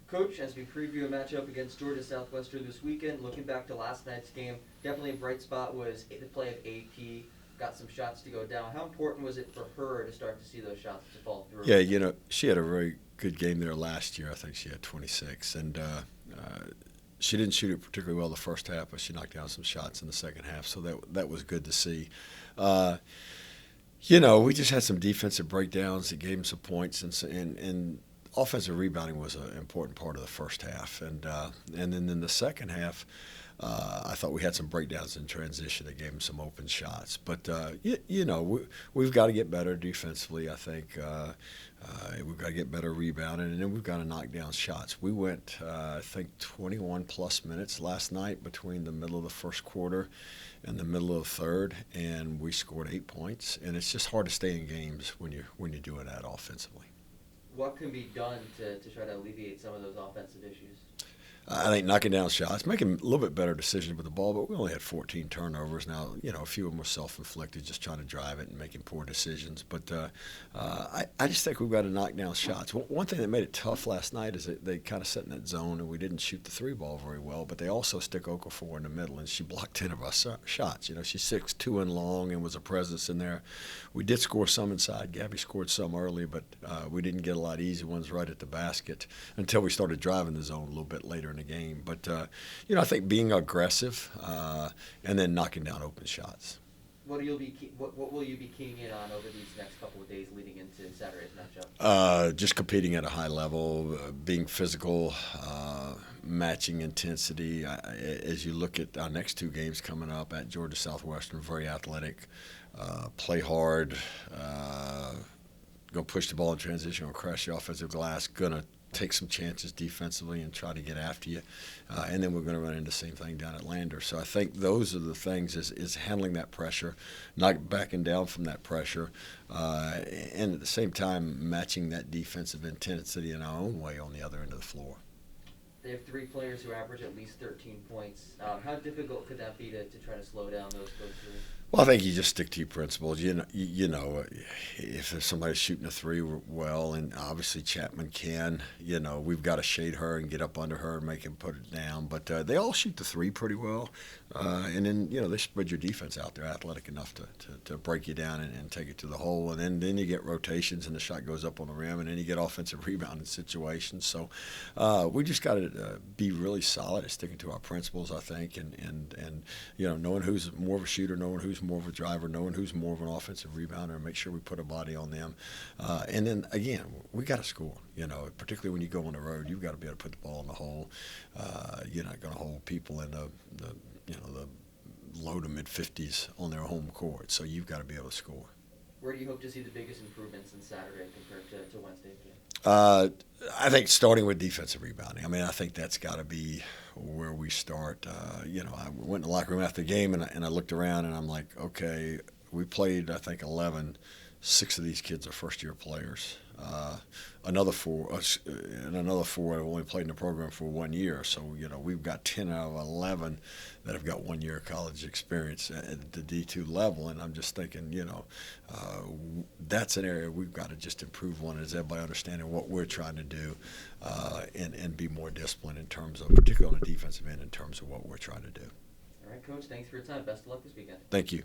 Coach, as we preview a matchup against Georgia Southwestern this weekend, looking back to last night's game, definitely a bright spot was the play of AP. Got some shots to go down. How important was it for her to start to see those shots to fall through? Yeah, she had a very good game there last year. I think she had 26, and she didn't shoot it particularly well the first half, but she knocked down some shots in the second half, so that was good to see. Uh, we just had some defensive breakdowns that gave them some points, and offensive rebounding was an important part of the first half, and then in the second half. I thought we had some breakdowns in transition that gave them some open shots. But, we've got to get better defensively, I think. We've got to get better rebounding, and then we've got to knock down shots. We went, I think, 21-plus minutes last night between the middle of the first quarter and the middle of the third, and we scored 8 points. And it's just hard to stay in games when you're doing that offensively. What can be done to try to alleviate some of those offensive issues? I think knocking down shots, making a little bit better decisions with the ball, but we only had 14 turnovers. Now, a few of them were self-inflicted, just trying to drive it and making poor decisions. But I just think we've got to knock down shots. One thing that made it tough last night is that they kind of sat in that zone, and we didn't shoot the three ball very well, but they also stick Okafor in the middle, and she blocked 10 of our shots. She's 6'2" and long and was a presence in there. We did score some inside. Gabby scored some early, but we didn't get a lot of easy ones right at the basket until we started driving the zone a little bit later in the game. But, I think being aggressive and then knocking down open shots. What will you be keying in on over these next couple of days leading into Saturday's matchup? Just competing at a high level, being physical, matching intensity. As you look at our next two games coming up at Georgia Southwestern, very athletic, play hard, go push the ball in transition or crash the offensive glass, gonna take some chances defensively and try to get after you. And then we're going to run into the same thing down at Lander. So I think those are the things is handling that pressure, not backing down from that pressure, and at the same time matching that defensive intensity in our own way on the other end of the floor. They have three players who average at least 13 points. How difficult could that be to try to slow down those three? Well, I think you just stick to your principles. If there's somebody shooting a three well, and obviously Chapman can, we've got to shade her and get up under her and make him put it down. But they all shoot the three pretty well. And then, they spread your defense out. They're athletic enough to break you down and take it to the hole. And then you get rotations and the shot goes up on the rim, and then you get offensive rebounding situations. So we just got to be really solid at sticking to our principles, I think, and knowing who's more of a shooter, knowing who's more of a driver, knowing who's more of an offensive rebounder, and make sure we put a body on them. And then, again, we got to score. Particularly when you go on the road, you've got to be able to put the ball in the hole. You're not going to hold people in the low to mid-50s on their home court, so you've got to be able to score. Where do you hope to see the biggest improvements in Saturday compared to Wednesday's game? I think starting with defensive rebounding. I think that's got to be where we start. I went in the locker room after the game, and I looked around, and I'm like, okay, we played, I think, 11. 6 of these kids are first-year players. Another 4 have only played in the program for 1 year. So, we've got 10 out of 11 that have got 1 year of college experience at the D2 level. And I'm just thinking, that's an area we've got to just improve on, is everybody understanding what we're trying to do and be more disciplined in terms of, particularly on the defensive end, in terms of what we're trying to do. All right, Coach, thanks for your time. Best of luck this weekend. Thank you.